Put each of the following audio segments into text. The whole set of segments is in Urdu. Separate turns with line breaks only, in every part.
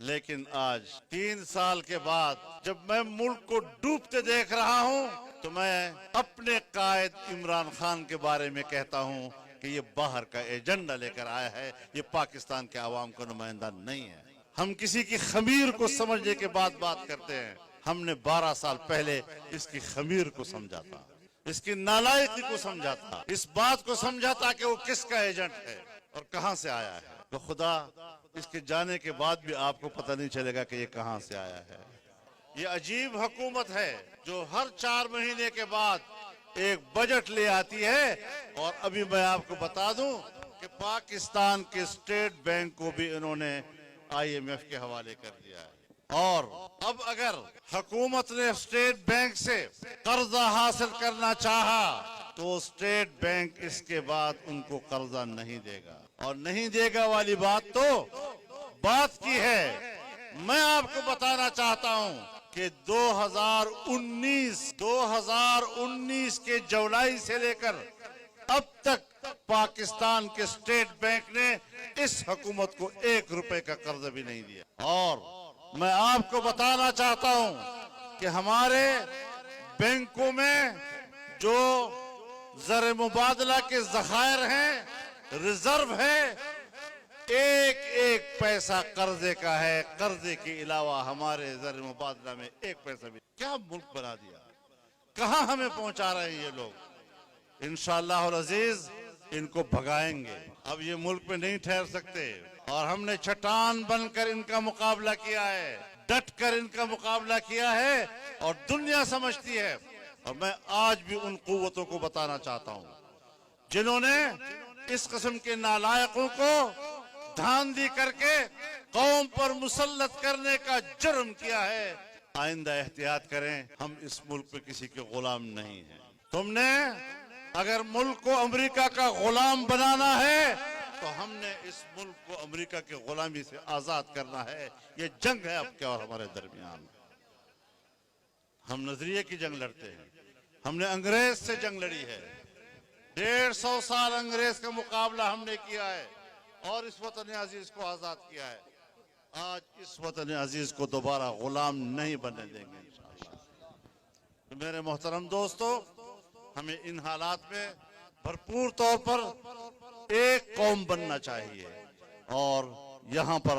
لیکن آج 3 سال کے بعد جب میں ملک کو ڈوبتے دیکھ رہا ہوں تو میں اپنے قائد عمران خان کے بارے میں کہتا ہوں کہ یہ باہر کا ایجنڈا لے کر آیا ہے، یہ پاکستان کے عوام کا نمائندہ نہیں ہے۔ ہم کسی کی خمیر کو سمجھنے کے بعد بات کرتے ہیں، ہم نے 12 سال پہلے اس کی خمیر کو سمجھا تھا، اس کی نالائقی کو سمجھا تھا، اس بات کو سمجھا تھا کہ وہ کس کا ایجنٹ ہے اور کہاں سے آیا ہے۔ تو خدا اس کے جانے کے بعد بھی آپ کو پتہ نہیں چلے گا کہ یہ کہاں سے آیا ہے۔ یہ عجیب حکومت ہے جو ہر 4 مہینے کے بعد ایک بجٹ لے آتی ہے، اور ابھی میں آپ کو بتا دوں کہ پاکستان کے اسٹیٹ بینک کو بھی انہوں نے IMF کے حوالے کر دیا ہے، اور اب اگر حکومت نے اسٹیٹ بینک سے قرضہ حاصل کرنا چاہا تو اسٹیٹ بینک اس کے بعد ان کو قرضہ نہیں دے گا، اور نہیں دے گا والی بات تو بات کی ہے۔ میں آپ کو بتانا چاہتا ہوں کہ 2019 کے جولائی سے لے کر اب تک پاکستان کے اسٹیٹ بینک نے اس حکومت کو 1 روپے کا قرض بھی نہیں دیا، اور میں آپ کو بتانا چاہتا ہوں کہ ہمارے بینکوں میں جو زر مبادلہ کے ذخائر ہیں، ریزرو ہے، ایک پیسہ قرضے کا ہے، قرضے کے علاوہ ہمارے زر مبادلہ میں 1 پیسہ بھی۔ کیا ملک بنا دیا، کہاں ہمیں پہنچا رہے ہیں یہ لوگ۔ انشاءاللہ العزیز ان کو بھگائیں گے، اب یہ ملک پہ نہیں ٹھہر سکتے، اور ہم نے چٹان بن کر ان کا مقابلہ کیا ہے، ڈٹ کر ان کا مقابلہ کیا ہے، اور دنیا سمجھتی ہے۔ اور میں آج بھی ان قوتوں کو بتانا چاہتا ہوں جنہوں نے اس قسم کے نالائقوں کو دھاندلی کر کے قوم پر مسلط کرنے کا جرم کیا ہے، آئندہ احتیاط کریں، ہم اس ملک پہ کسی کے غلام نہیں ہیں۔ تم نے اگر ملک کو امریکہ کا غلام بنانا ہے تو ہم نے اس ملک کو امریکہ کے غلامی سے آزاد کرنا ہے۔ یہ جنگ ہے اب کیا اور ہمارے درمیان، ہم نظریے کی جنگ لڑتے ہیں۔ ہم نے انگریز سے جنگ لڑی ہے، 150 سال انگریز کا مقابلہ ہم نے کیا ہے، اور اس وطن عزیز کو آزاد کیا ہے۔ آج اس وطن عزیز کو دوبارہ غلام نہیں بننے دیں گے انشاءاللہ۔ تو میرے محترم دوستو، ہمیں ان حالات میں بھرپور طور پر ایک قوم بننا چاہیے، اور یہاں پر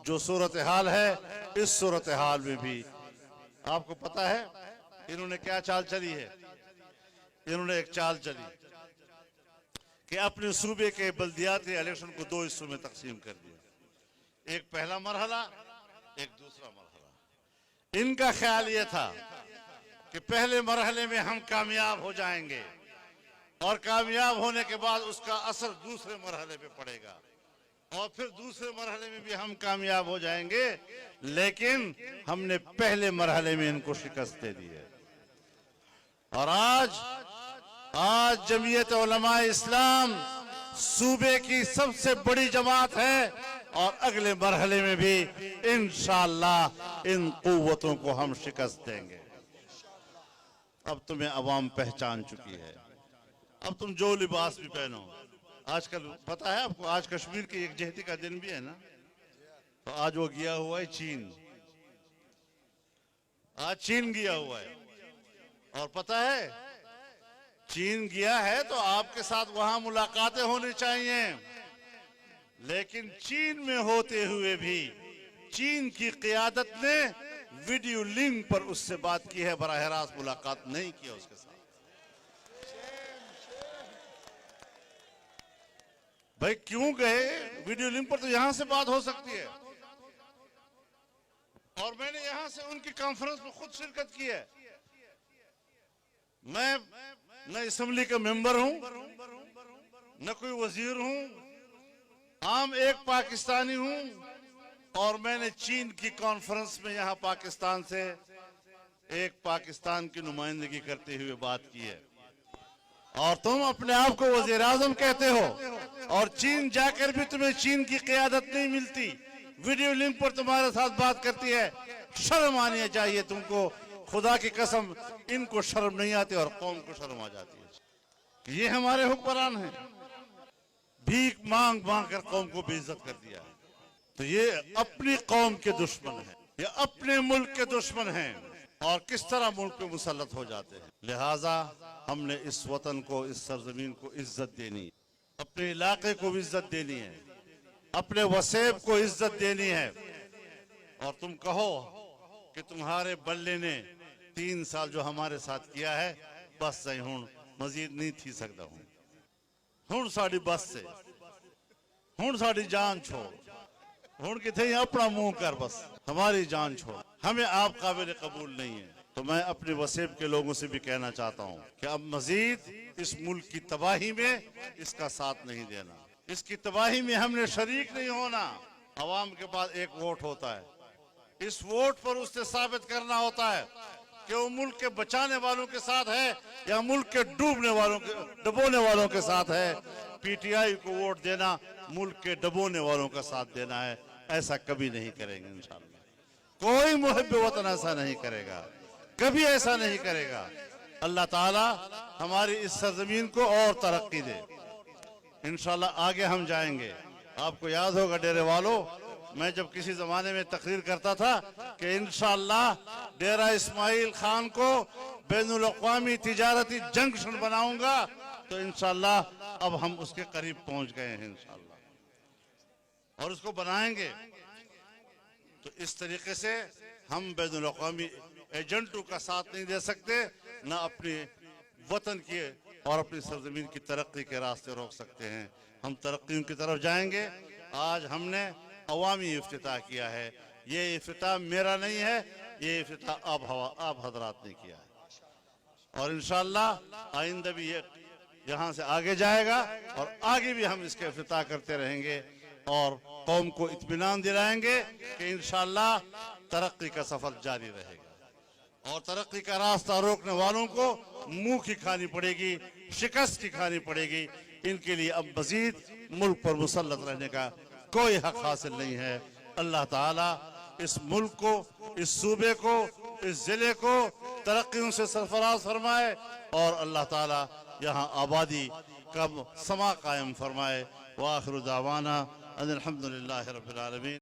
جو صورتحال ہے اس صورتحال میں بھی آپ کو پتا ہے انہوں نے کیا چال چلی ہے۔ انہوں نے ایک چال چلی کہ اپنے صوبے کے بلدیاتی الیکشن کو 2 حصوں میں تقسیم کر دیا، ایک پہلا مرحلہ، ایک دوسرا مرحلہ۔ ان کا خیال یہ تھا کہ پہلے مرحلے میں ہم کامیاب ہو جائیں گے، اور کامیاب ہونے کے بعد اس کا اثر دوسرے مرحلے پہ پڑے گا، اور پھر دوسرے مرحلے میں بھی ہم کامیاب ہو جائیں گے۔ لیکن ہم نے پہلے مرحلے میں ان کو شکست دے دی ہے، اور آج جمعیت علماء اسلام صوبے کی سب سے بڑی جماعت ہے، اور اگلے مرحلے میں بھی انشاءاللہ ان قوتوں کو ہم شکست دیں گے۔ اب تمہیں عوام پہچان چکی ہے، اب تم جو لباس بھی پہنو۔ آج کل پتہ ہے آپ کو، آج کشمیر کی یکجہتی کا دن بھی ہے نا، تو آج وہ گیا ہوا ہے چین، آج چین گیا ہوا ہے، اور پتہ ہے چین گیا ہے تو آپ کے ساتھ وہاں ملاقاتیں ہونی چاہیے، لیکن چین میں ہوتے ہوئے بھی چین کی قیادت نے ویڈیو لنک پر اس سے بات کی ہے، براہ راست ملاقات نہیں کیا اس کے ساتھ۔ بھائی کیوں گئے؟ ویڈیو لنک پر تو یہاں سے بات ہو سکتی ہے، اور میں نے یہاں سے ان کی کانفرنس میں خود شرکت کی ہے۔ میں نہ اسمبلی کا ممبر ہوں، نہ کوئی وزیر ہوں، عام ایک پاکستانی ہوں، اور میں نے چین کی کانفرنس میں یہاں پاکستان سے ایک پاکستان کی نمائندگی کرتے ہوئے بات کی ہے، اور تم اپنے آپ کو وزیر اعظم کہتے ہو، اور چین جا کر بھی تمہیں چین کی قیادت نہیں ملتی، ویڈیو لنک پر تمہارے ساتھ بات کرتی ہے۔ شرم آنی چاہیے تم کو، خدا کی قسم ان کو شرم نہیں آتی اور قوم کو شرم آ جاتی ہے۔ یہ ہمارے حکمران ہیں، بھیک مانگ مانگ کر قوم کو بے عزت کر دیا ہے۔ تو یہ اپنی قوم کے دشمن ہیں، یہ اپنے ملک کے دشمن ہیں، اور کس طرح ملک پہ مسلط ہو جاتے ہیں۔ لہٰذا ہم نے اس وطن کو، اس سرزمین کو عزت دینی ہے، اپنے علاقے کو بھی عزت دینی ہے، اپنے وسیب کو عزت دینی ہے۔ اور تم کہو کہ تمہارے بلے نے 3 سال جو ہمارے ساتھ کیا ہے بس سے ہوں مزید نہیں تھی سکتا ہوں ساڑی بس سے ہوں ساڑی جان چھوڑ ہوں کتنے اپنا منہ کر، بس ہماری جان چھوڑ، ہمیں آپ قابل قبول نہیں ہے۔ تو میں اپنے وسیب کے لوگوں سے بھی کہنا چاہتا ہوں کہ اب مزید اس ملک کی تباہی میں اس کا ساتھ نہیں دینا، اس کی تباہی میں ہم نے شریک نہیں ہونا۔ عوام کے پاس ایک ووٹ ہوتا ہے، اس ووٹ پر اس سے ثابت کرنا ہوتا ہے کہ وہ ملک کے بچانے والوں کے ساتھ ہے یا ملک کے ڈبونے والوں کے ساتھ ہے۔ پی ٹی آئی کو ووٹ دینا ملک کے ڈبونے والوں کا ساتھ دینا ہے، ایسا کبھی نہیں کریں گے انشاءاللہ۔ کوئی محب وطن ایسا نہیں کرے گا، کبھی ایسا نہیں کرے گا۔ اللہ تعالی ہماری اس سرزمین کو اور ترقی دے، انشاءاللہ آگے ہم جائیں گے۔ آپ کو یاد ہوگا ڈیرے والوں، میں جب کسی زمانے میں تقریر کرتا تھا کہ انشاءاللہ ڈیرہ اسماعیل خان کو بین الاقوامی تجارتی جنکشن بناؤں گا، تو انشاءاللہ اب ہم اس کے قریب پہنچ گئے ہیں انشاءاللہ، اور اس کو بنائیں گے۔ تو اس طریقے سے ہم بین الاقوامی ایجنٹوں کا ساتھ نہیں دے سکتے، نہ اپنے وطن کی اور اپنی سرزمین کی ترقی کے راستے روک سکتے ہیں۔ ہم ترقیوں کی طرف جائیں گے۔ آج ہم نے عوامی افتتاح کیا ہے، یہ افتتاح میرا نہیں ہے، یہ افتتاح آپ حضرات نے کیا ہے، اور انشاءاللہ آئندہ بھی یہ یہاں سے آگے جائے گا، اور آگے بھی ہم اس کے افتتاح کرتے رہیں گے، اور قوم کو اطمینان دلائیں گے کہ انشاءاللہ ترقی کا سفر جاری رہے گا، اور ترقی کا راستہ روکنے والوں کو منہ کی کھانی پڑے گی، شکست کی کھانی پڑے گی۔ ان کے لیے اب مزید ملک پر مسلط رہنے کا کوئی حق حاصل نہیں ہے۔ اللہ تعالیٰ اس ملک کو، اس صوبے کو، اس ضلع کو ترقیوں سے سرفراز فرمائے، اور اللہ تعالیٰ یہاں آبادی کا سما قائم فرمائے۔ وآخر دعوانا ان الحمدللہ رب العالمین۔